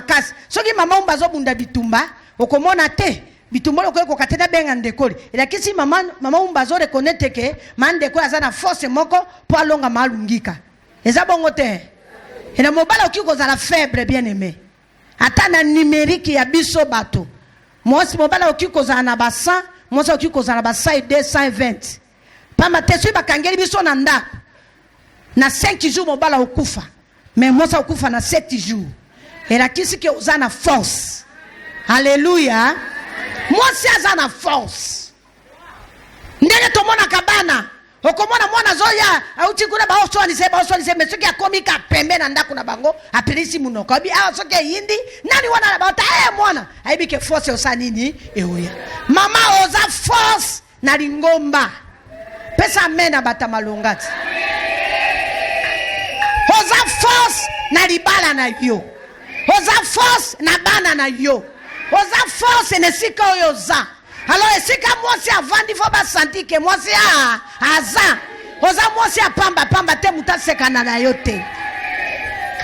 makasi. Soki mama umbazo bunda bitumba, okomona te. Bitumba ko katena benga ndekoli. Ela kisi mama umbazo reconnaître que mandeko azana force moko po alonga malungika. Eza bongo te. Ela mobala okiko za la faible bien aimé. Ata na numérique ya biso bato. Mwasi mobala okiko za na ba 100, mwasi okiko za na ba 220. Pamba tesu bakangeli biso na nda. Na 5 jours mobala okufa. Mais mwasi okufa na 7 jours. Ela kisi ke uzana force. Alléluia. Mwasi azana force. Ndenge tomona kabana. Okomona mwana zoya autikuna ba oswali se mesuki akomika pembe na ndako na bango apelisi munoko abi soke yindi nani wana ba ta mwana aibike force osanini eoya mama oza force na lingomba pesa mena bata malongati oza force na libala na yo oza force na bana na yo oza force ne sika oyoza. Alors esika mwasi avandi fo ba santi ke mwasi aza oza mwasi apamba te mutasekana na yote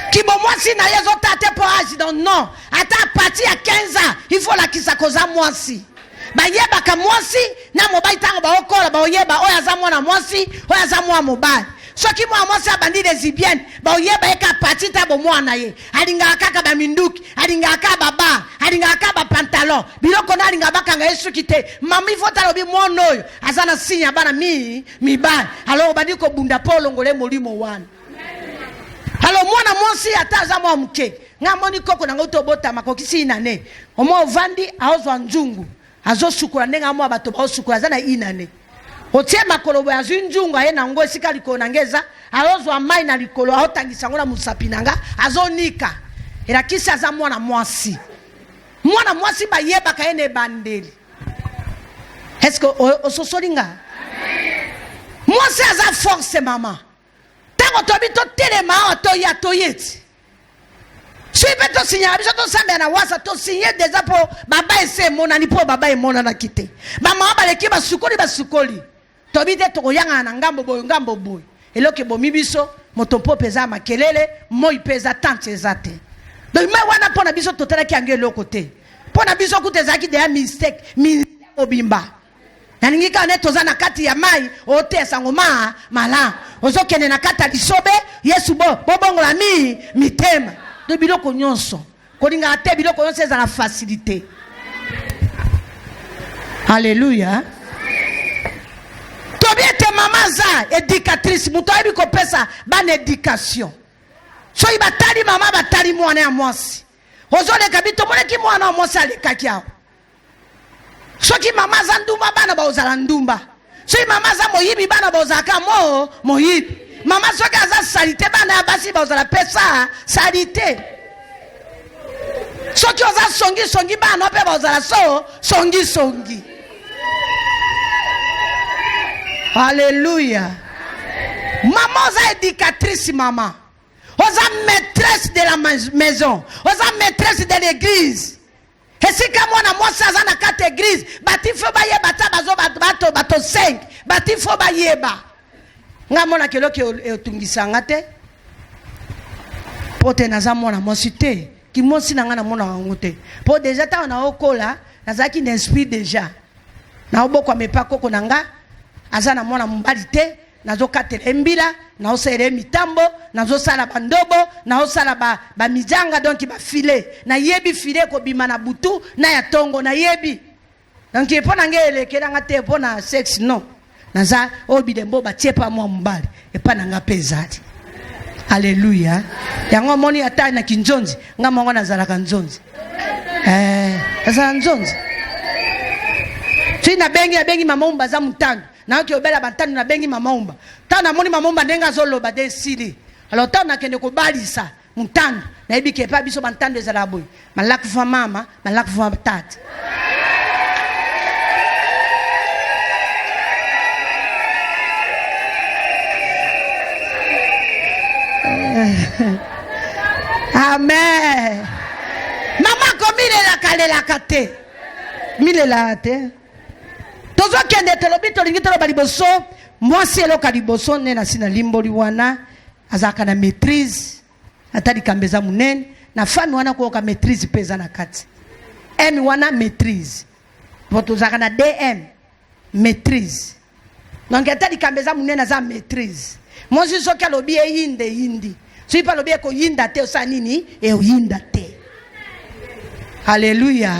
kibo mwasi na yezo tate po age donc non ata parti ya 15 ans il faut la kisa koza mwasi ba yeba ka mwasi na mobali tango ba okola ba oyeba oya za mwana mwasi oya za mwa mobali soki mwa mwasi abandi lesbienne ba oyeba eka parti ta bo mwana ye alinga kaka ba minduki alinga ka baba alinga ka ba pantalon biloko na alinga bakanga yesu kite mami fota lobi mwono oyo azana sinya bana mi ba alors bandi ko bunda polo ngole molimo wana alors mwana mwasi ataza mwa mke ngamoni koko na ngoto bota makokisi inane omo vandi aozwa nzungu azosukura ndenga mwa bato ba osukura zana inane otie makolobo ya zinjungu aye na ngo esika likolo nangeza alozwa mai na likolo aotangisa ngona musapi nanga azonika era kisa za mwana mwasi ba yeba kaene bandeli est-ce que ososolinga mwasi aza force mama tango tobito telema otoya toyeti Suipe to sinya biso to sambe na wasa to sinye deja po baba ese mona ni po baba e mona na kite mama ba leki ba sukoli to bide to koyanga na ngambo boy eloke bomi biso motompo peza makelele moi peza tante ezate donc me wana pona biso to tala ki angelo côté pona biso kuteza ki de mistake obimba na ningika ne toza na kati ya mai otesa ngoma mala ozokene na kata lisobe yesu bobongo la mitema de biloko nyonso kolinga ate biloko nyonso eza na facilité. Alléluia. Tobiete mama za éducatrice muto ebi ko pesa ban éducation so ibatali mama batali mwana ya mwasi ozole kabito mole ki mwana mwasi alekaki awo soki mama za ndumba bana baozala ndumba soki mama za moyibi bana baozaka moyibi mama soki aza salite bana ya basi baozala pesa salite soki oza songi bana pe baozala songi. Alléluia. Maman oza éducatrice mama oza maîtresse de la maison oza maîtresse de l'église. Et si comme on a moi ça na carte église, bati fo ba yeba ta bazo bato 5, bati fo ba yeba. Nga mona kelo ke otungisa ngate. Pote na za mona mosité, ki mosi na nga na mona ngote. Po déjà ta na okola, na za ki n'inspire déjà. Na oboko mepa koko nanga, azana mona mbali te, na zo katele mbila, na osere mitambo, na zo sala bandobo, na osala ba mijanga donc ba filet, na yebi filet ko bima na butu, na ya tongo na yebi. Donc e pona ngele kela ngate pona sex non. Na za obidembo ba tiepa mwa mbali, e pa nanga pezati. Alléluia. Yango moni ata na kinjonzi, nga mongo na zala kanjonzi. Asa njonzi. Sina bengi mama umba za mutanga. Na ki obela bantani na bengi mama umba. Tana moni mama umba ndenga zolo ba desili. Alors tana kende ko balisa mutanga. Na ebike pa biso bantande za laboy. Malaku fa mama, malaku fa tata. Amen. Mama komile la kale la kate. Mile la te. Tozo kende telobi tolingi telo baliboso. Mwasi elo kaliboso ne na sina limboli wana. Azaka na maîtrise. Atali kambeza munene. na femme wana koyoka maîtrise pesa na kati. M wana maîtrise. Votre zakana DM maîtrise. Donc yata dikambeza munena za maîtrise. Moi je suis que lobi yinde yindi. Si pas lobi ko yinda te osanini e yinda te. Alléluia.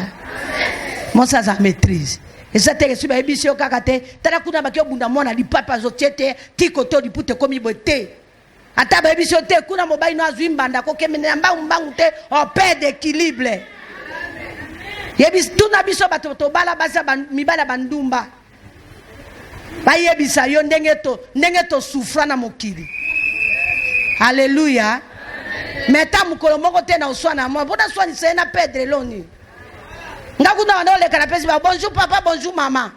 Moi ça za maîtrise. Et ça te reçu ba ebisio kakate, tala kuna bakyo bunda mona lipapa zotiete, tikoto lipute komi bote. Ata ba ebisio te kuna mobai no azuimbanda ko kemene mbangu te o perd d'équilibre. Yebis tuna biso bato to bala basa mibala bandumba. Ba yebisa yo ndenge to souffra na mokili. Alléluia. Meta mukolo moko te na uswana mo, boda swani se na perdre loni. Nga kuna wana ole kana pesi ba bonjour papa bonjour maman.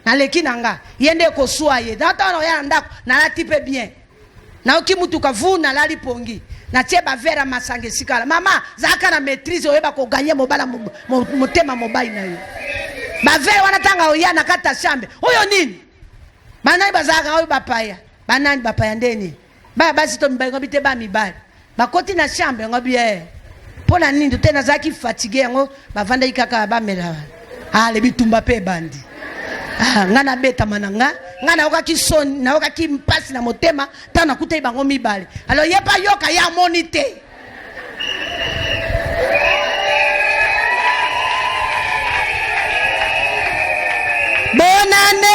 Na leki nanga yende ko soye. Na ta ya ndako na la type bien. Na okimutu ka vu na lali pongi. Na tie ba vera masange sikala. Mama zaka na maîtrise oyeba ko gagner mobala motema mobile na yo. Ba vera wana tanga oya na kata shambe. Oyo nini? Banani bazaka oyo bapaya. Banani bapaya ndeni. Ba basi to mbaye ngobite ba mibali. Ba koti na shambe ngobie. Pona nini tena zaki fatigué ngo bavanda ikaka ba mela. Ah le bitumba pe bandi. Ah ngana beta mananga, ngana okaki son na okaki mpasi na motema, tana kutai bango mibali. Alors yepa yoka ya monite. Bonne année.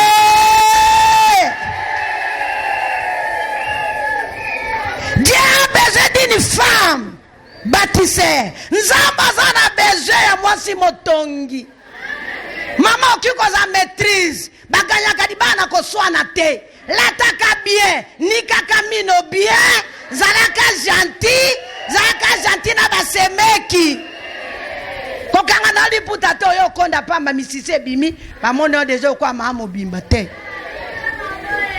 Dieu a besoin d'une femme bâtisseur. Nzamba zana besoin ya mwasi motongi. Maman okiko za maîtrise. Baganya kadibana ko swana te. Lataka bien, nikaka mino bien, zalaka gentil na basemeki. Kokanga na liputa to yo konda pamba misise bimi, ba mono dezo kwa mamo bimba te.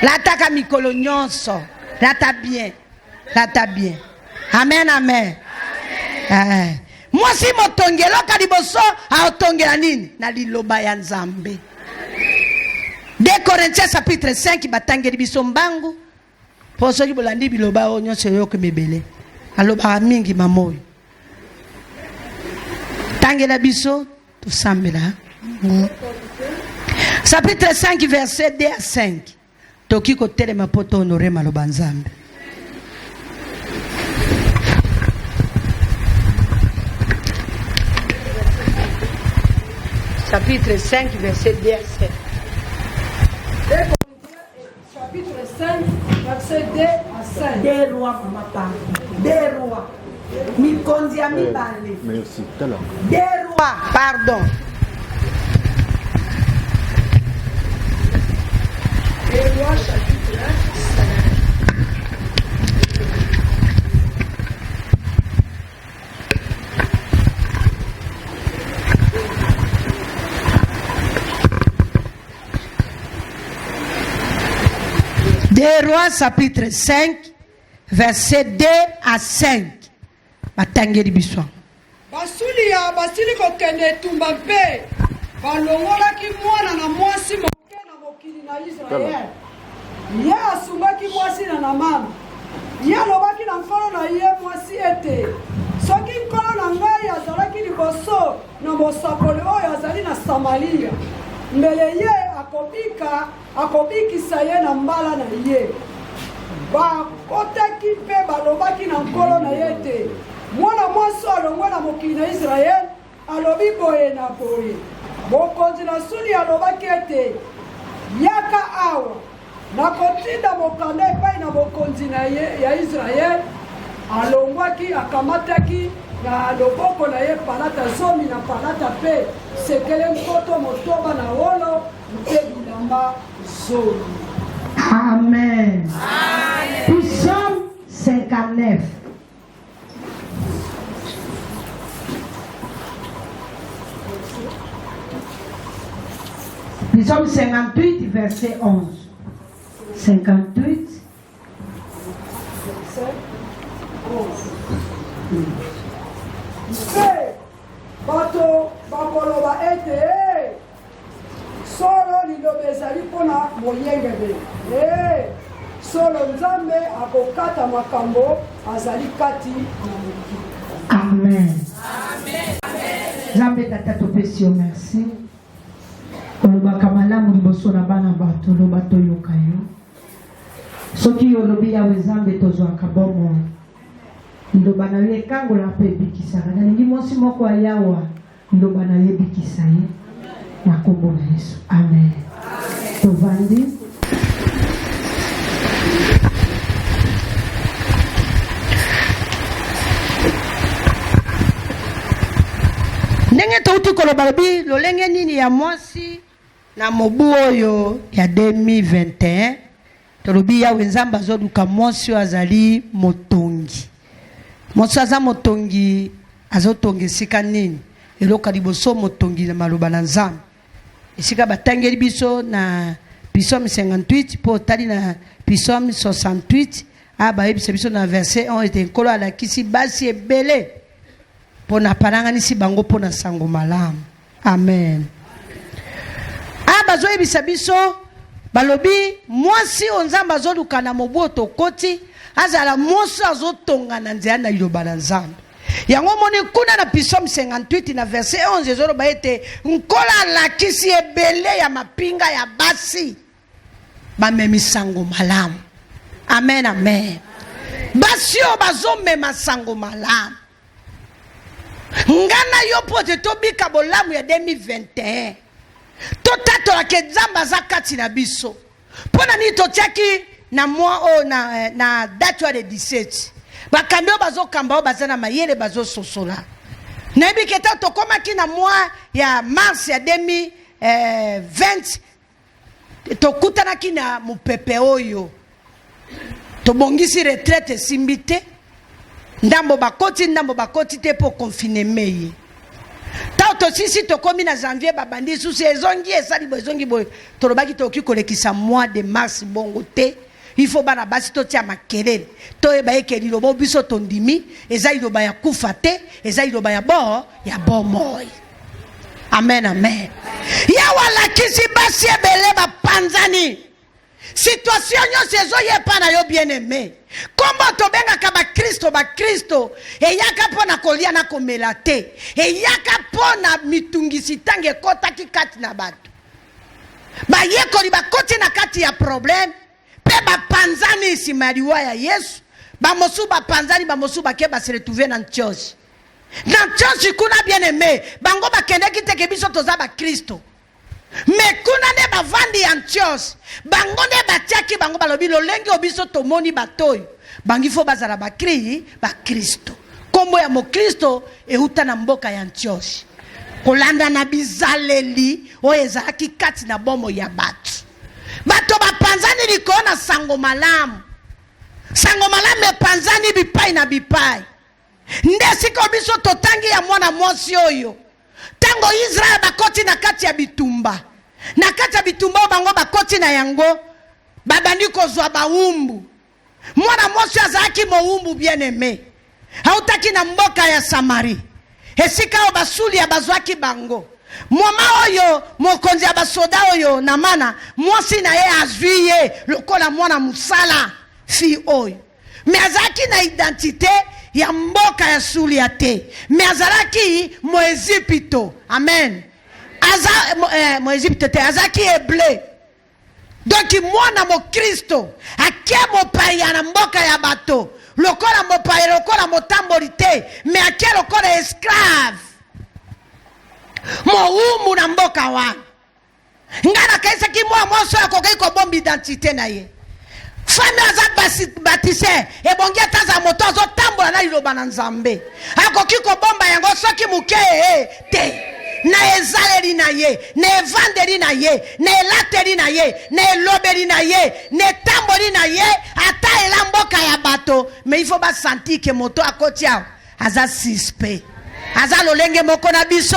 Lataka mikolo nyonso, lata bien. Amen amen. Moi si motongelo kadiboso a otongela nini na liloba ya Nzambe. 2 Corinthiens chapitre 5 batangeli biso mbangu. Poso ki bolandi biloba onyo seyo ke mebele. Aloba mingi mamoyo. Tangela biso to sambela. Chapitre 5 verset 2 à 5. Toki ko telema poto honorer maloba Nzambe. Chapitre 5 verset 2 à 7. Chapitre 5, verset 2 à 5. Des rois, maman, pardon. Des rois. Mikondi a mi balé. Merci. Tala. Des rois, pardon. Des rois, chapitre 5. Des rois, chapitre 5, verset 2 à 5. Batangeli biswa. Basulia basili kokende tumba mpe balongolaki mwana na mwasi moke na mokili na Israel. Ye asungaki mwasi na mama. Ye alobaki na mfano na ye mwasi ete soki nkolo na ngai azalaki liboso na mosakoli oyo azali na Samaria, mbele ye akobikisa ye na mbala na ye. Bakotaki mpe balobaki na nkolo na ye te mwana mwasi alongwe na mokili na Israel alobi boye na boye. Mokonzi na suni alobaki ete yaka awa nakotinda mokanda epai na mokonzi na ye ya Israel. Alongwaki akamataki na loboko na ye palata zomi na palata pe sekele mkoto motoba na wolo mpe bilamba zomi. Amen. Psaume 59. Psaume 58, verset 11. 58. Bato bakoloba ete solo liloba ezali mpona moyengebe. Solo Nzambe akokata makambo azali kati na mokili. Amen. Zambe tata topesi yo merci. Olobaka malamu liboso na bana bato loba toyoka yo. Soki olobi yawe Zambe tozwaka bomo. Ndoba na ye kangola mpe ebikisaka. Nalingi mwasi moko ayawa ndoba na ye bikisa ye. Na kombo na Yesu. Amen. Tovandi. Ndenge touti koloba lobi lolenge nini ya mwasi na mobu oyo ya 2021 tolobi yawe Nzambe azoduka mwasi azali motongi. Mwasi aza motongi azotonga esika nini? Eloka liboso motongi na maloba na Nzambe. Esika batangeli biso na Psaume 58 po tali na Psaume 68 aba yebisa biso na verset 1 ete nkolo alakisi basi ebele pona paranganisi bango pona sango malamu. Amen. Aba zo yebisa biso balobi mwasi Nzambe azoluka na moboto koti azala mwasi azotonga na nzela na liloba na Nzambe. Yango moni kuna na Psaume 58 na verset 11 ezoloba ete nkola alakisi ebele ya mapinga ya basi bamemi sango malamu. Amen, amen. Basi o bazomema sango malamu. Ngana yo pote tobika bolamu ya 2021 totatola ke Nzambe aza kati na biso pona ni totiaki na mwa o na date de 17 bakambi o bazokamba o bazana mayele bazososola na yebi keta tokomaki na mwa ya mars ya 2020 tokutanaki na mupepe oyo tobongisi retraite simbite ndambo bakoti te po confiner meye ta to sisi tokomi na janvier babandi susi ezongi esali bozongi boy tolobaki toki kolekisa mois de mars bongo te il faut bana basi to tia makelele to eba ekeli lobo biso tondimi ezali loba ya kufa te ezali loba ya bomoy. Amen, amen. Ya wala kisi basi ebele bapanzani situation nyonso ezoyepa na yo bien aimé. Kombo tobengaka bakristo eyaka mpona kolia na komela te eyaka mpona mitungisi ntango ekotaki kati na bato bayekoli bakoti na kati ya problème mpe bapanzani nsima ya liwa ya Yesu bamosu bapanzani bamosu bake base retrouve na Antioche kuna bien aimé bango bakendeki teke biso toza bakristo me kuna nde bavandi Antioche bango nde batiaki bango balobi lolenge obiso tomoni batoyo bangi fo bazala bakristo kombo ya mokristo euta na mboka ya Antioche kolanda na bizaleli oyo ezalaki kati na bomo ya bato bapanzani likona sango malamu epanzani bipai na bipai nde sika biso totangi ya mwana mwasi oyo tango Israel bakoti na kati ya bitumba bango bakoti na yango babandi kozwa baumbu mwana mwasi azalaki moumbu bien aimé hautaki na mboka ya Samari esika o basuli ya bazwaki bango moma oyo mokonzi ya basoda oyo na mana mwasi na ye azwi ye lokola mwana musala fi oyo me azalaki na identité ya mboka ya suli ya te me azalaki moezipito. Amen. Moezipito te azalaki eble donc mwana mokristo ake mopaya na mboka ya bato lokola mopaya lokola motamboli te me ake lokola esclave moumu na mboka wana ngana kaisaki mwa mwaso akokai kobomba identité na ye fami aza batise ebongi ataza moto azotambola na liloba na Nzambe akoki kobomba yango soki muke te na ezaleli na ye na evandeli na ye na elateli na ye na elobeli na ye na etamboli na ye ata ela mboka ya bato me ifo basanti ke moto akoti awo aza suspect aza lolenge moko na biso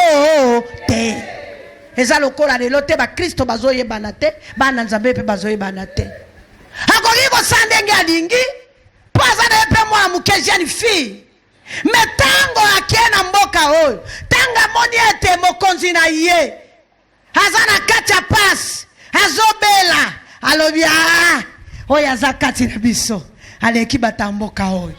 te eza lokola lelo te bakristo bazoyebana te bana Nzambe mpe bazoyebana te akoki kosala ndenge alingi mpo aza na ye mpe mwana moke jeune fille me tango akie na mboka oyo tango amoni ete mokonzi na ye aza na kati ya pasi azobela alobi oyo aza kati na biso aleki bata mboka oyo.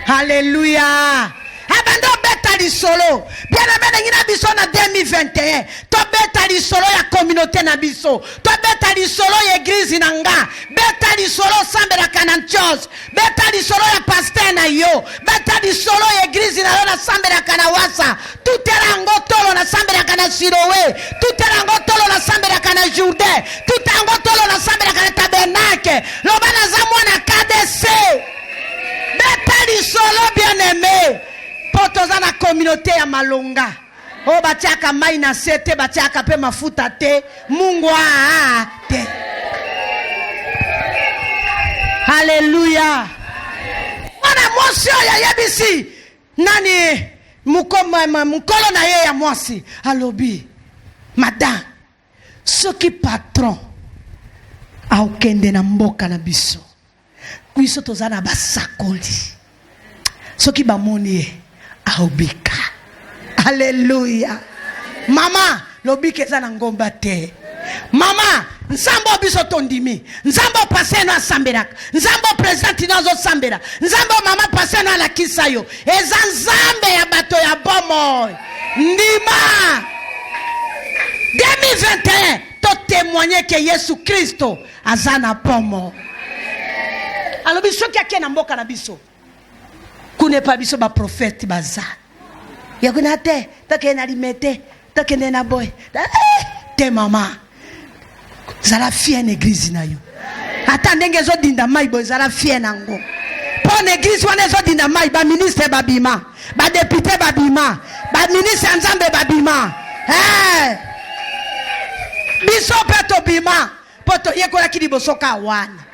Haleluya. abando beta lisolo bien aimé ngina biso na 2021 to beta lisolo ya communauté na biso to beta lisolo ya église na nga beta lisolo sambela kananchos beta lisolo ya pasteur na yo beta lisolo ya église na yo na sambela kana wasa tutera ngotolo na sambela kana sirowe tutera ngotolo na sambela kana jourdain tutera ngotolo na sambela kana tabernacle lobana za mwana KDC beta lisolo bien aimé poto za na communauté ya malonga o batiaka mai na sete batiaka pe mafuta te Mungu te. Haleluya. Wana mwasi ya yebisi nani mukolo na ye ya mwasi alobi madame soki patron aokende na mboka na biso biso toza na basakoli soki bamoni ye aobika. Haleluya. Mama lobike eza na ngomba te. Mama nzambo biso tondimi nzambo pase na sambelaka nzambo presidenti nazo sambela nzambo mama pase na la kisayo eza nzambe ya bato ya bomo ndima 2021 to témoigner que Yesu Kristo azana bomo. Alors biso ki akena mboka na biso kune pa biso ba prophète baza yakuna te takena limete takena na boy te mama zala fie na église na yo ata ndenge zo dinda mai bo zala fie na ngo po na église wana zo dinda mai ba ministre babima ba député babima ba ministre nzambe babima biso peto bima poto yekola kili bosoka wana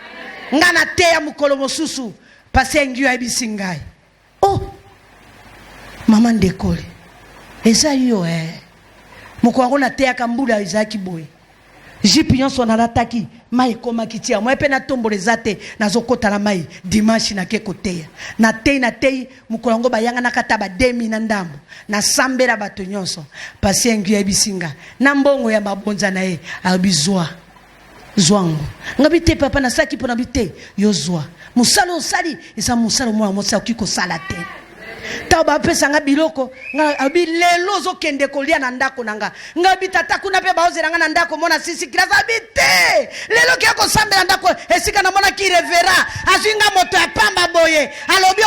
ngana te ya mukolo mosusu pase ngio ya bisingai oh mama ndekole eza yo mukwango na te ya kambula izaki boy jipi nyonso na lataki mai koma kitia moi pe na tomboleza te nazokota na mai dimanche na ke koteya na tei mukolango bayanga na kata ba demi na ndambo na sambela bato nyonso pase ngio ya bisinga na mbongo ya mabonza na ye albizwa zwango ngabi te papa na saki pona bite yozwa musalo sali isa musalo mwa mosa kiko sala te taba pesa nga biloko nga abi lelo zo kende kolia na ndako nanga ngabi tata kuna pe baozera nga na ndako mona sisi kilaza bite lelo ki ko sambela ndako esika na mona ki revera azinga moto ya pamba boye alobi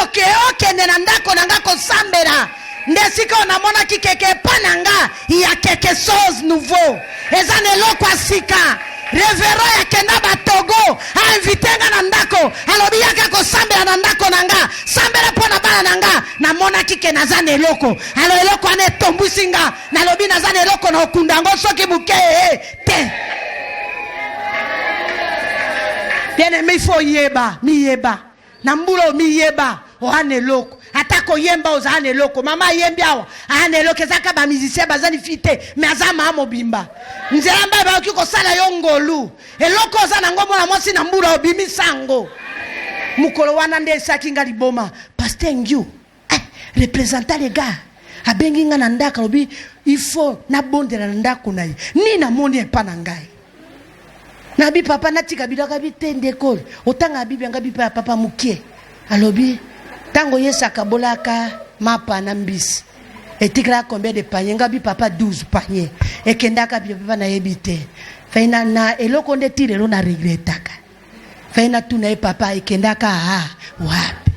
okende na ndako nanga ko sambela ndesika na mona ki keke pananga ya quelque chose nouveau ezane loko asika revera ya kenda batogo a invité nga na ndako alobi yaka ko sambela na ndako nanga sambela pona bana nanga na mona kike nazane eloko alo eloko ane tombusinga na lobi nazane eloko na okundango soki buke te bien aimé il faut yeba na mbulo miyeba o ane eloko atako yemba ozane eloko mama yembi awa ane eloko ezaka ba musicien bazani fite mais azama mobimba nzela mba ba okiko sala yo ngolu eloko ozana ngo mona mosi na mbula obimi sango mukolo wana nde saki nga liboma pasteur Ngiu représentant les gars abengi nga na ndaka lobi il faut na bondela na ndako na ye ni na moni epa na ngai na bi papa natika bilaka bitende kol otanga bibi nga bi papa mukie alobi tango yesa kabolaka mapa na mbisi etikla combien de paniers ngabi papa 12 paniers ekendaka bi papa na yebite faina na eloko nde tirelo na regretaka faina tuna papa ekendaka wapi.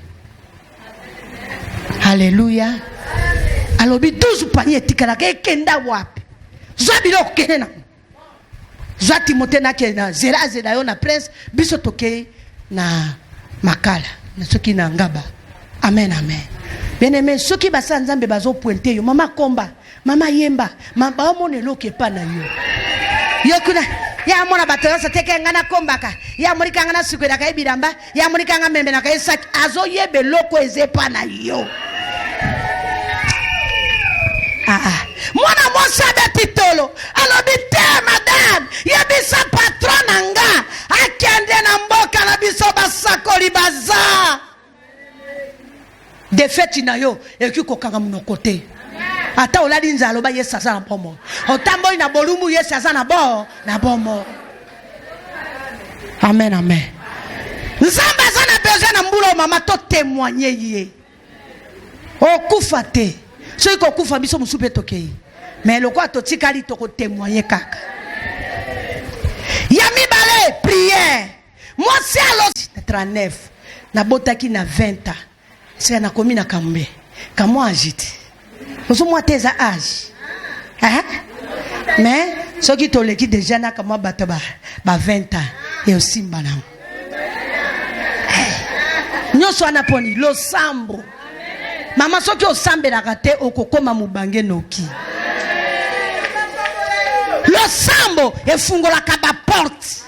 Haleluya. Alobi 12 paniers etikala ekenda wapi zabilo kenena zati motena kena zera yo na prince biso toke na makala na soki na ngaba. Amen. Bien aimé, ceux qui basa nzambe bazo pointer yo mama komba, mama yemba, mama monelo ke pa na yo. Yo kuna ya mona batara sa teke ngana komba ka. Ya morika ngana sukweda ka ebiramba, ya morika ngana membe na ka esak azo yebe loko eze pa na yo. Mwana mosa betitolo, alobi te madame, yebisa patron nga, akende na mboka na biso basakoli baza. De fait inayo ekiko kanga munoko te ata olali nzalo ba Yesu azana bomo otambo ina bolumu Yesu azana bomo. Amen. Nzamba azana besoin na mbulo mama to témoigner ye okufa te soki kokufa biso mosusu mpe tokei mais lokwa totikali tokotémoigner kaka ya mibale prière mwasi alo 39 nabotaki na 20 ans sika nakomi na kambe kamwa age te ozomwa te eza age mais soki toleki deja na kamwa bato ba 20 ans eosimba nango nyonso wana poni losambo mama soki osambelaka te okokoma mubange noki losambo efungolaka baporte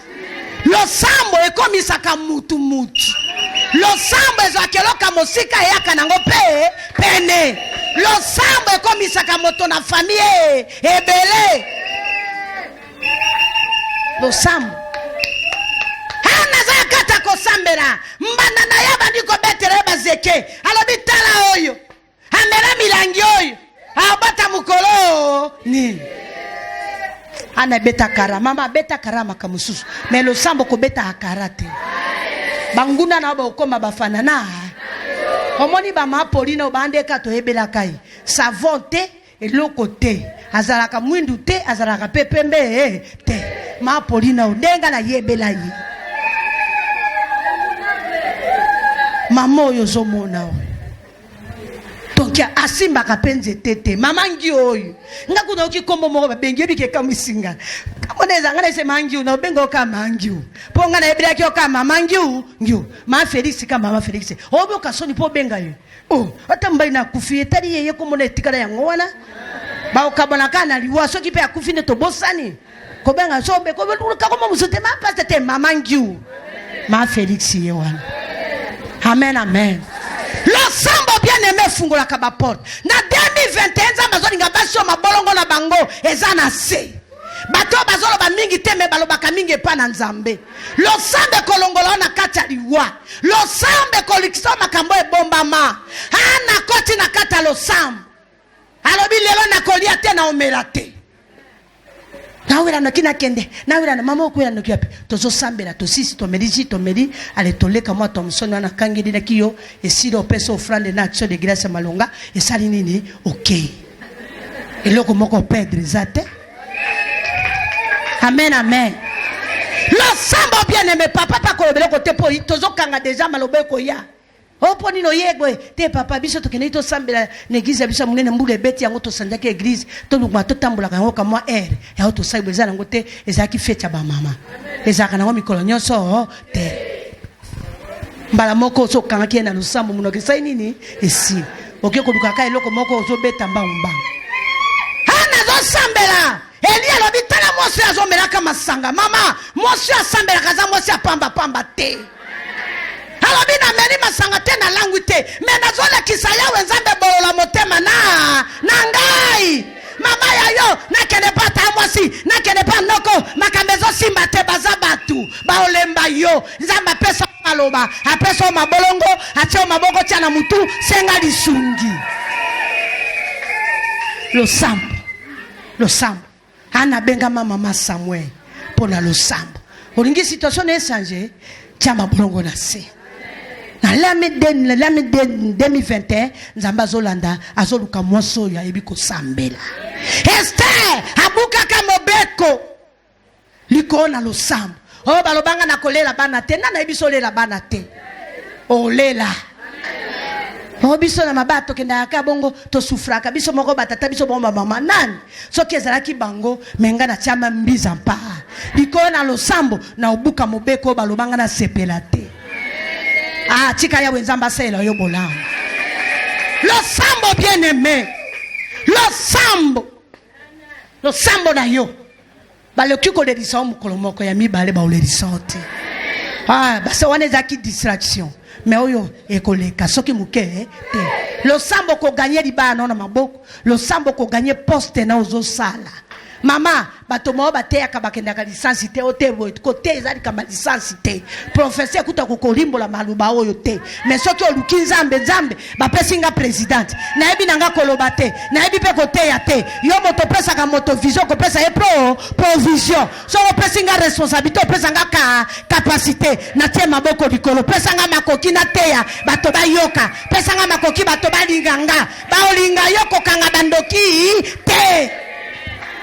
losambo ekomisaka mutu losambo ezwaka eloka mosika eyaka nango mpe pene losambo ekomisaka moto na famille ebele losambo naza kata kosambela mbanda na ya bandi kobetela bazeke alobi tala oyo amela milangi oyo abata mukolo nini ana beta kara mama beta kara makamususu mais losambo ko beta akara te banguna na ba okoma bafanana omoni ba mapolina obande ka to hebela kai savon te eloko te azalaka mwindu te azalaka pepembe te mapolina ondenga na yebela yi mama oyo zomona donc asimbaka penze tete mama ngi oyo ngakuna ukikombo moko babengi bike kamisinga kamoneza ngana se mangi na bengo kama mangi po ngana ebira kyo kama mangi ngiu ma Felix kama mama Felix obo kasoni po benga yo ata mbai na kufie tari yeye komona etikala yango wana ba okabona kana liwa soki pe akufine to bosani ko benga so be ko luka ko musote ma paste te mama ngi ma Felix ye wana amen amen losambo bien aimé fungola ka ba porte na 2021 za mazoni ngabasho mabolongo na bango eza na se bato bazolo ba mingi teme balobaka mingi pa na nzambe losambe kolongola na kata liwa losambe kolikisa makambo ebombama ana koti na kata losambo alobi lelo na kolia te na omela te nawira no kina kende nawira na mama okwira no kiapi tozo sambela to sisi to meri ale toleka mwa to msoni na kangedi na kiyo esiro peso offrande na action de grâce malonga esali nini okay eloko moko pedre zate amen amen losambo bien aimé papa ko beloko te po tozo kanga déjà malobeko ya oponi no yegwe te papa biso to kene to sambela n'église biso munene mbule beti yango to sanjaka église to lukuma to tambula kango kama ya to saibo ezana ngote ezaki fete ba mama ezaka nango mikolo nyonso te mbala moko so kanga kiena losambo muno kisai nini esi okeko lukaka eloko moko zo beta mbamba ana zo sambela Elia lobi tala mosi azomela kama sanga mama mosi asambela kaza mosi apamba te alobi na meri masanga te na langu te me nazola kisaya wenzambe bolola motema na ngai mama ya yo nakene pa ta mwasi nakene pa noko makambezo simba te bazabatu baolemba yo nzamba pesa maloba apesa mabolongo atio maboko tia na mutu senga lisungi losambo ana benga mama Samuel pona losambo olingi situation na changer tia mabolongo na se na l'année 2021 nzamba zolanda azoluka mwaso ya ebiko sambela Esther abuka kama beko liko na losambo balobanga na kolela bana te na ebiso lela bana te olela biso na mabato kenda yaka bongo to sufraka biso moko batata biso bongo mama nani soki ezalaki bango menga na chama mbiza mpa liko na losambo na obuka mobeko balobanga na sepela te tika ya wenzamba sela yo bola losambo bien aimé losambo na yo baloki ko le disons mukolo moko ya mibale ba le disante basa wana ezaki distraction mais oyo ekoleka soki muke te losambo ko gagner libana na maboko losambo ko gagner poste na ozo sala Mama, bato mo bate akabakenda ka licence te otebo côté ezali kama licence te. Professeur kuta kokolimbo la maluba oyo te. Mais soki oluki nzambe ba pesinga président. Na yebi nanga koloba te. Na yebi pe côté ya te. Yo moto pesa ka moto vision ko pesa e provision. So ko pesinga responsabilité pesa nga capacité. Na tie maboko likolo pesa nga makoki na teya bato ba yoka. Pesa nga makoki bato ba linganga. Ba olinga yoko kanga bandoki te.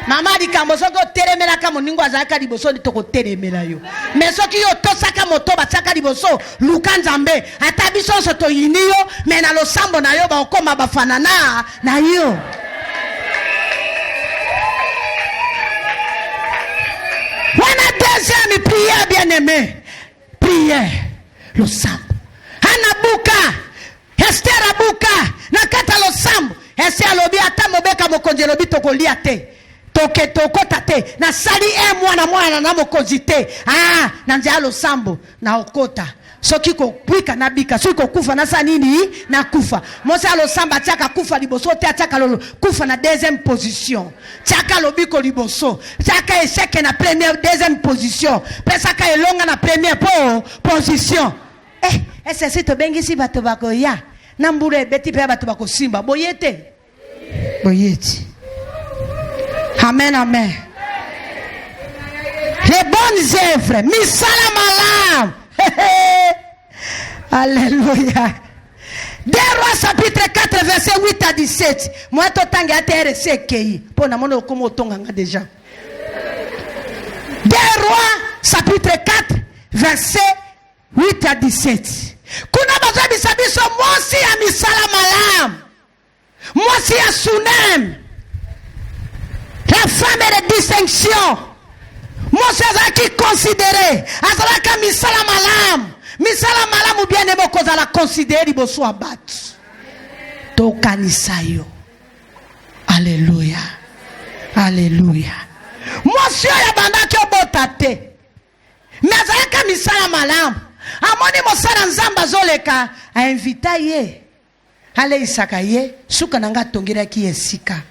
Mama di kambo soko telemela kama ningo azaka liboso ni toko telemela yo. Mais soki yo tosaka moto bataka liboso luka nzambe ata biso so to yiniyo mais na losambo na yo ba okoma bafanana na yo. Wana deuxième prière bien-aimé. Prière losambo. Anabuka Esther abuka nakata losambo. Esther lobi ata mobeka mokonje lobi toko lia te. Toko tate na sali mwana na mokonzi te na ndia losambo na okota soki ko kwika na bika soki ko kufa na sanini na kufa mosa losamba tiaka kufa liboso te tiaka kufa na deuxième position tiaka lobiko liboso tiaka échec na première deuxième position pesa ka elonga na première position c'est to bengisi bato bako ya na mbure beti pe bato bako simba boyete. Amen, amen. Les bonnes œuvres. Misala malam. Alléluia. 2 Rois chapitre 4 verset 8 à 17. Moi to tanga RC kei. Pona mono komo tonganga déjà. 2 Rois chapitre 4 verset 8 à 17. Kuna bazabi sabiso mosi ya misala malam. Mosi ya sunem. La femme de distinction. Mose azaki considéré. Azalaka misala malam. Misala malam ou bien aimé cause la considérer liboso abat. Tokanisa yo. Alléluia. Alléluia. Mose ya bandaki obota te. Mais azalaka misala malam. Amoni mosala nzamba zoleka a invita ye. Ale isaka ye suka nanga tongera ki esika.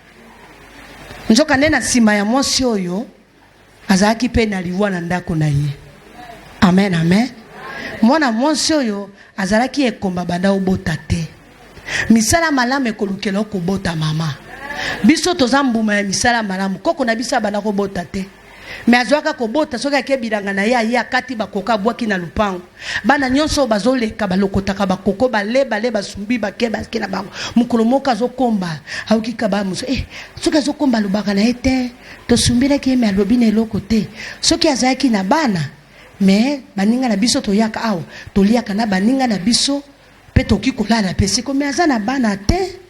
Njoka nena sima ya mosi oyo azaki pe na liwa na ndako na ye. Amen, amen. Mwana mosi oyo azalaki ekomba banda obota te. Misala malamu ekolukela okobota mama. Biso tozambuma ya misala malamu koko na bisa banda kobota te. Mais azwaka kobota soki akebiranga na ye akati bakoka bwaki na lupango. Bana nyonso bazoleka balokotaka bakoko baleba basumbi bakeba kina bango. Mukolo moko azokomba aukika ba muso soki azokomba lubaka na ete to sumbira ki me alobi na eloko te. Soki azaki na bana mais baninga na biso to yaka awo to liaka na baninga na biso pe toki kolala pesi ko me azana bana te.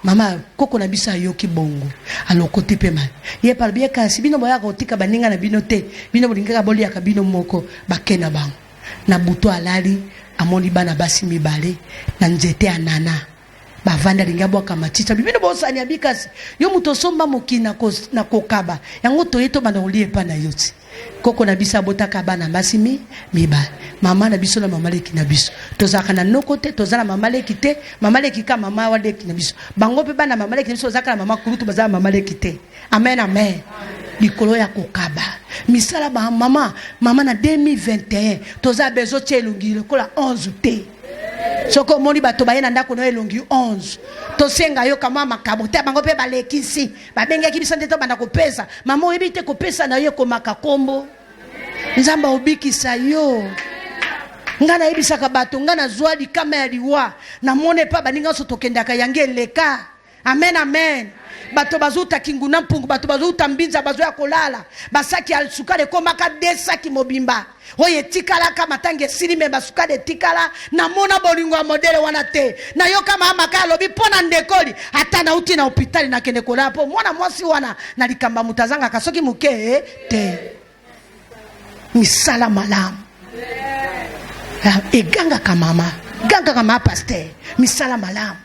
Mama koko na bisa yoki bongo alokoti pe man ye par bien ka sibino boya ko tika baninga na bino te bino bolinga boli ya kabino moko bakena bango na buto alali amoni bana basi mibale na nzete anana bavanda linga bwa kama chicha bino bosani abikasi yo muto somba mokina na kokaba yango to yeto bana olie pa na yoti koko na bisa botaka bana basi mibale mama na biso na mama leki na biso tozaka na nokote tozala mama leki te mama leki ka mama wa leki na biso bango pe bana mama leki na biso zaka na mama kurutu bazala mama leki te. Amen, amen. Likolo ya kokaba misala ba mama na 2021 toza bezo tselungi lokola 11 te soko moni bato bayena ndako no elongi 11 tosenga yo kama makabo te bango pe balekisi babengeki biso ndeto banda kopesa mama oyebite kopesa na yo komaka kombo nzamba obikisa yo ngana yebisaka bato ngana zwadi kama ya liwa na mone pa baninga so tokendaka yange leka. Amen, amen. Bato bazuta kinguna mpungu bato bazuta mbinza bazo ya kolala basaki al sukale komaka desaki mobimba oye tikala kama tange sinime basukade tikala na mona bolingo ya modele wana te na yo kama amaka lobi pona ndekoli ata na uti na hospitali na kende kola po mwana mwasi wana na likamba mutazanga kasoki muke te misala malamu eganga kama ganga kama pasteur misala malamu.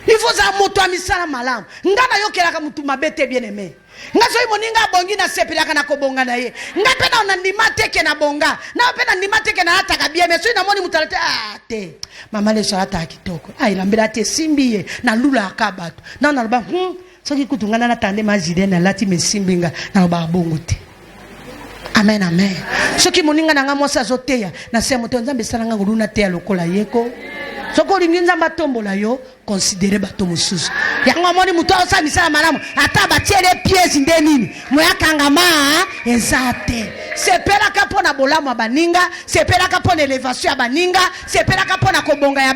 Il faut ça moto a misala malamu. Ngana yo kelaka mutu mabete bien aimé. Ngaso imoninga bongi na sepelaka na kobonga na ye. Ngapena na ndimate ke na bonga. Na pena ndimate ke na ataka bien mais so ina moni mutalate te. Mama le salata kitoko. Ilambela te simbiye na lula akabatu. Na na ba soki kutungana na tande mazide na lati mesimbinga na babongo te. Amen, amen. Soki moninga na nga mwasi azoteya na se moto nzambe sala nga ngulu na teya lokola yeko. Soko lingi nzamba tombola yo considérer bato mususu. Yango moni muto osa misala malamu ata batiele pièce ndenini moyakangama ezate. Sepela kapona bolamu baninga, sepela kapona elevation ya baninga, sepela kapona kobonga ya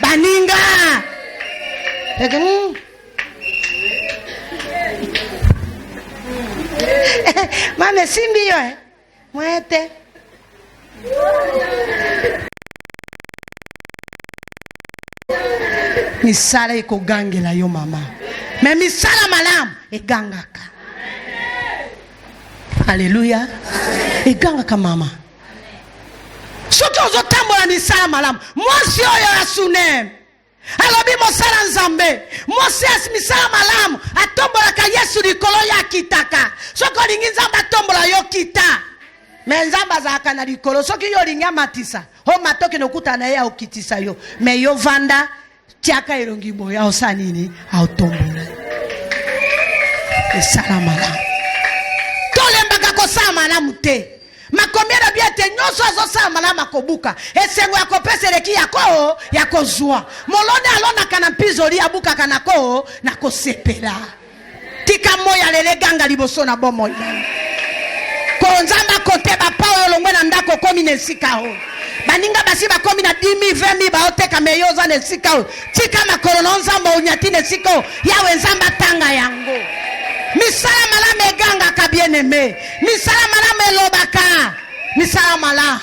baninga. Mame simbi yo mwete. Misala iko gangela yo mama. Mais misala malamu egangaka. Alléluia. Egangaka mama. Soki ozotambola misala malamu, mwasi oyo asune. Alobi mosala nzambe. Mwasi misala malamu atombolaka Yesu likolo ya kitaka. Soki olingi nzambe atombola yo kita. Mais nzambe azalaka na likolo. Soki yo olingi amatisa, o matoki nokuta na ye okitisa yo. Mais yo vanda tiaka elongi boya osanini autombola. Esala malamu. Tolembaka kosala malamu te. Makomiera biate nyoso azosala malamu akobuka. Esengo ya kopeseleki yako yakozwa. Molone alona kana pizoli abuka kanako na kosepela. Tika moya lele ganga liboso na bomo. Konzamba kote ba pawo longwe na ndako komi nesika ho. Baninga basi bakomi na 10,000 20,000 baoteka meyoza nesika ho. Tika makolono nzamba unyati nesika ho. Yawe nzamba tanga yango. Misala malame ganga ka bien-aimé. Misala malame lobaka. Misala malamu.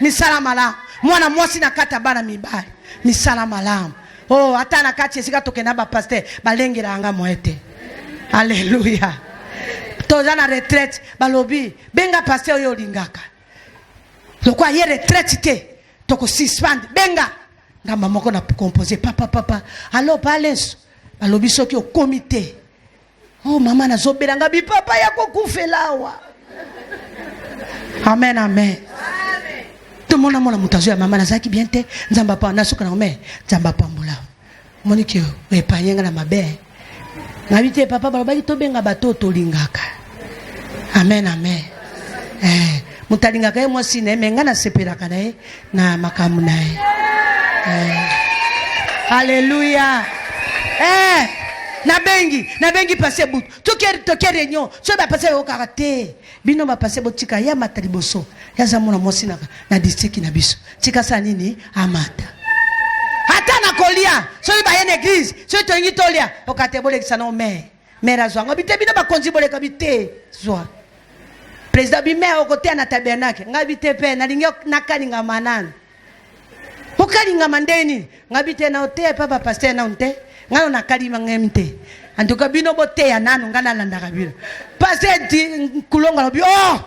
Misala malamu. Mwana mwasi na kata bana mibali. Misala malamu. Oh, ata na kati esika tokena ba pasteur balengela anga moete. Alléluia. Toza na retraite balobi benga pasteur yo lingaka. Lokwa ye retraite te toko suspend benga. Ngamba moko na composer papa. Allo palenso balobi soki au comité. Oh mama na zobelanga bi papa yako kufelawa. Amen, amen. Tout le monde a mon mutazo ya mama na zaki bien te nzamba pa na suka na me nzamba pa mbula. Moniki o epanyenga na mabe. Ngabite papa balobaki to benga batoto lingaka. Amen, amen. Mutalingaka ye mwasi na menga na sepelaka na ye na makamu na ye. Hallelujah. Na bengi passe bout. Toke réunion. So ba passe au karaté. Bino ba passe botika ya mataliboso. Ya zamuna mwasi na district na biso. Tika sa nini amata. Hata na kolia. So ba yene église. So to ngi tolia. Okate bole kisana me. Mera zwango bite bino ba konzi bole kabite. Zwa. Président bime okote na tabernacle. Ngabite pe na lingyo nakalinga manana. Okalinga mandeni. Ngabite na hotel papa pasteur na unte. Ngano nakalima ngemte. Antuka bino bote ya nanu ngana landa kabila. Pasteur kulonga lobi oh.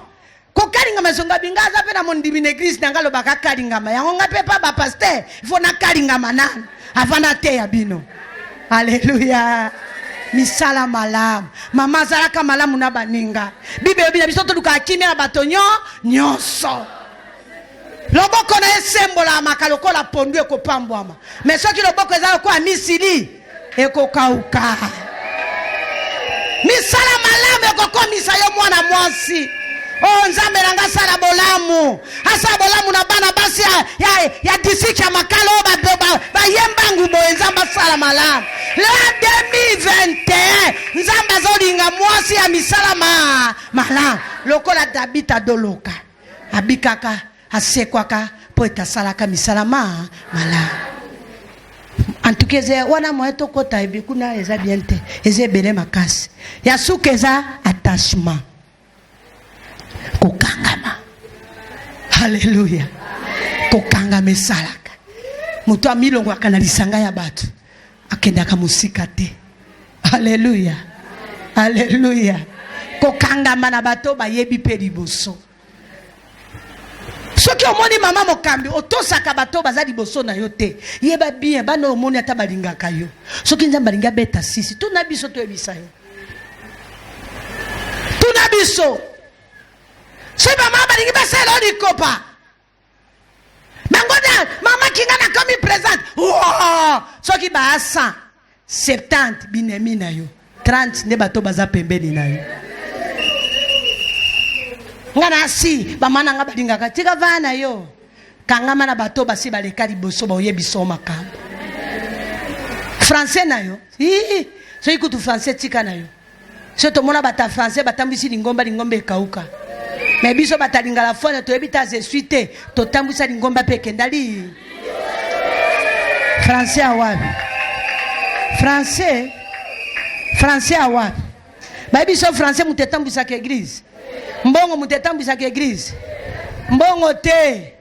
Ko kalinga mazonga bingaza pe na mondimi église ngalo baka kalinga ma. Yango ngape pa ba pasteur. Ifo na kalinga manana. Avana te ya bino. Alléluia. Misala malamu. Mama zalaka malamu na baninga. Bible bina biso to duka kimia batonyo nyonso. Loboko na esembola makaloko la pondu ekopambwama. Mais soki loboko ezala ko misili ekokauka. Misala malamu ekokomisa yo mwana mwasi. Oh nzambe nanga sala bolamu. Asa bolamu na bana basi ya disiki ya makalo ba yembangu bo nzamba sala malamu. La 2021 nzamba zolinga mwasi ya misala malamu. Lokola Dabita doloka. Abikaka asekwaka po etasalaka misalama malamu. Antukeze wana mweto kota ebikuna eza bien te. Eze bele makasi. Ya sukeza attachement. Kokangama. Hallelujah. Kokangama salaka. Mutu amilongo akanalisanga ya batu. Akendaka musika te. Hallelujah. Hallelujah. Kokangama na bato bayebi pe liboso. Soki omoni mama mokambi otosaka bato bazali boso na yo te. Yeba bien bana omoni ata balingaka yo. Soki nzamba linga beta sisi tuna biso to ebisa yo. Tuna biso. Seba mama lingi baselo likopa. Bangoda mama kinga na komi present. Wow! Soki ba 100 70 binemi na yo. 30 nde bato baza pembeni na yo. Nga nasi bamana nga balingaka tika vana yo kangama na bato basi baleka liboso baoyebiso makambo. Français na yo so ikutu français tika na yo so tomona bata français batambwisi lingomba ekauka mais biso batalingala fone toyebi ta je suis te totambwisa lingomba peke ndali français awapi français awapi babiso français mutetambwisa ke église mbongo mutetambwisa ke église mbongo te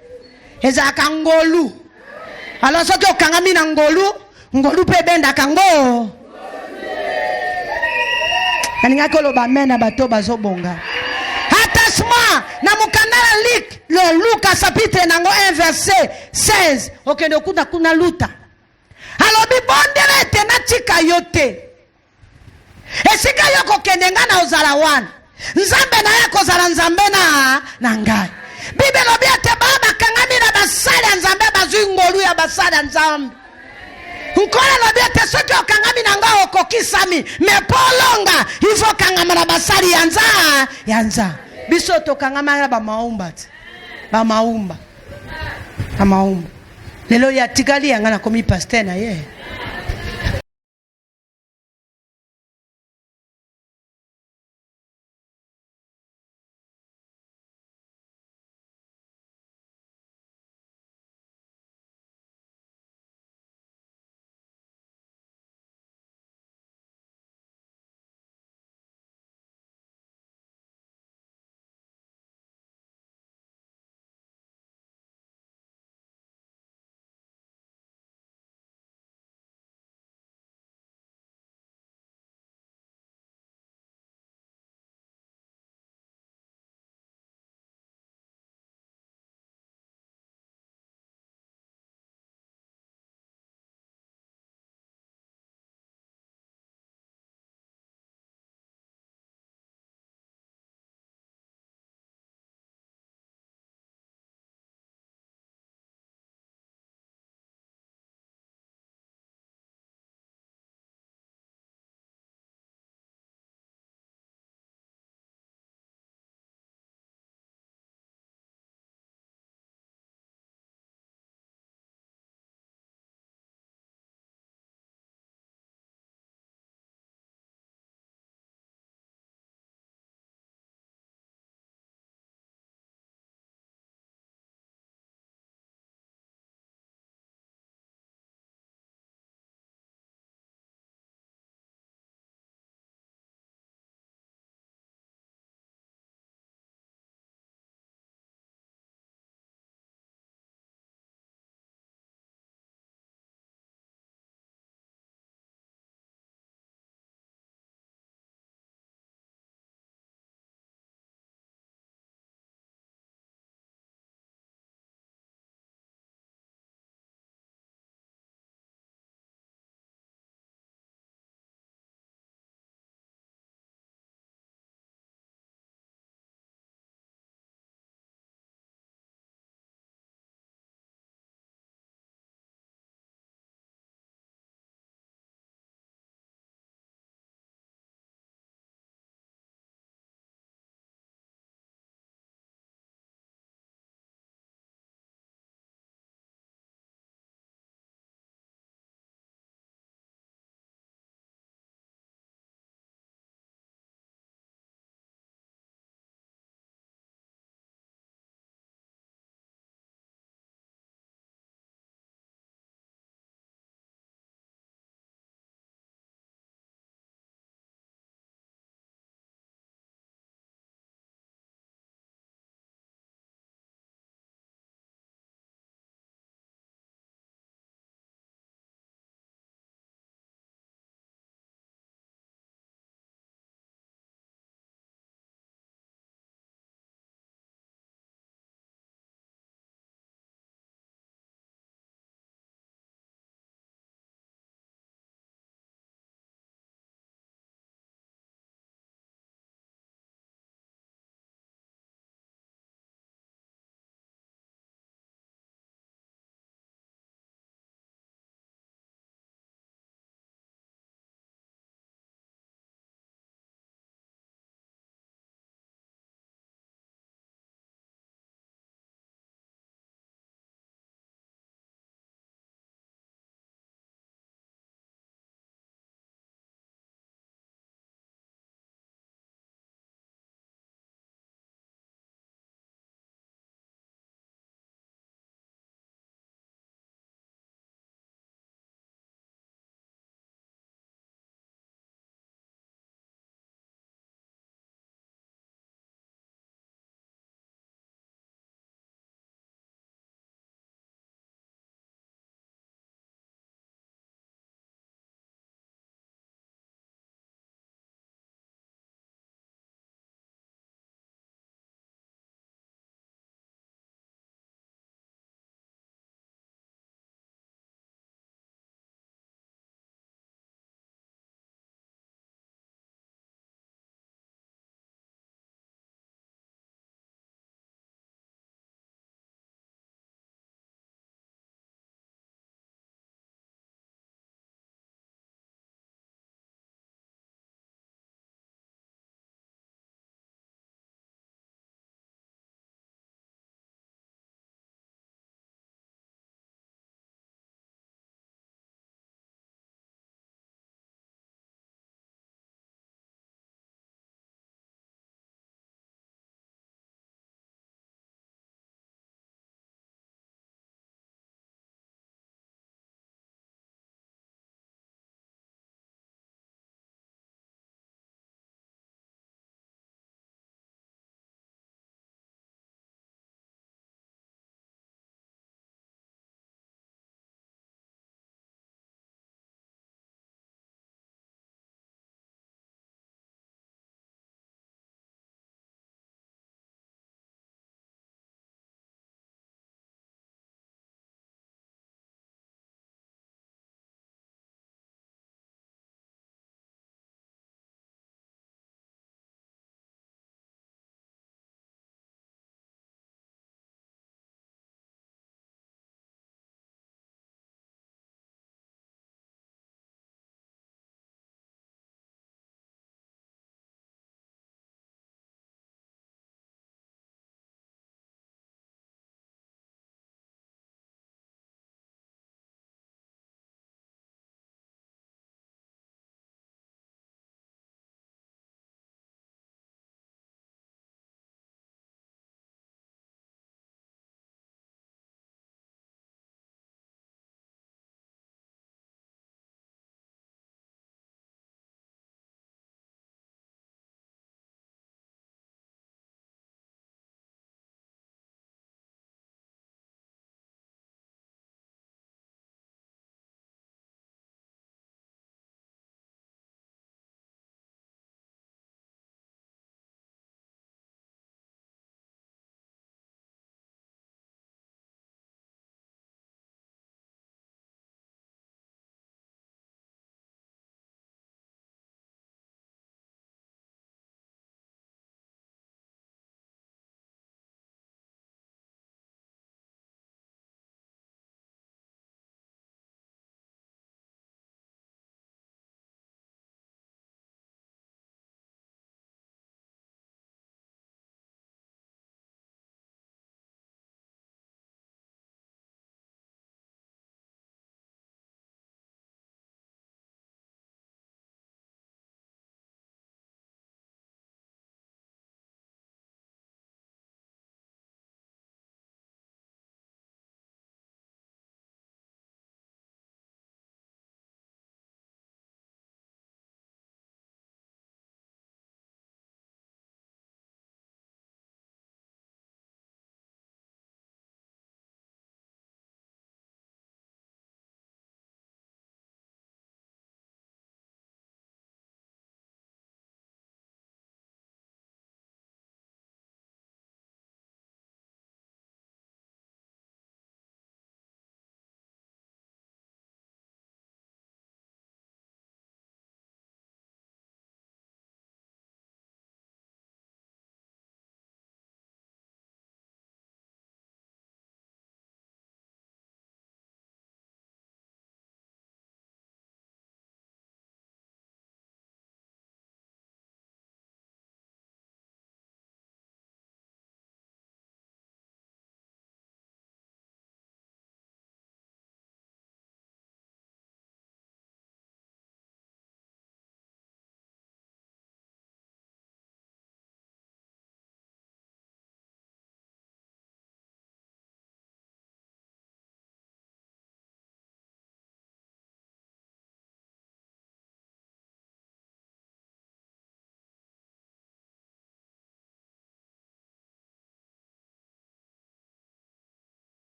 ezaka ngolu alors soki okangami na ngolu pe benda kango aninga koloba mena bato bazobonga attachement na mukandala le Luka chapitre nango 1 verset 16 okende kuna luta alobi bondele te na tika yote esika yoko kende nga na ozala wana nzambe na yako zala nzambe na ngai Bible lobi ate baba kangami na basali ya nzambe bazwi ngolu ya basali ya nzambe nkole lobi ate soki okangami na nga okokisami me polonga ifo kangama na basali ya nza biso tokangama ya bamaumba bamaumba lelo ya tikali yanga na komi pasteur na ye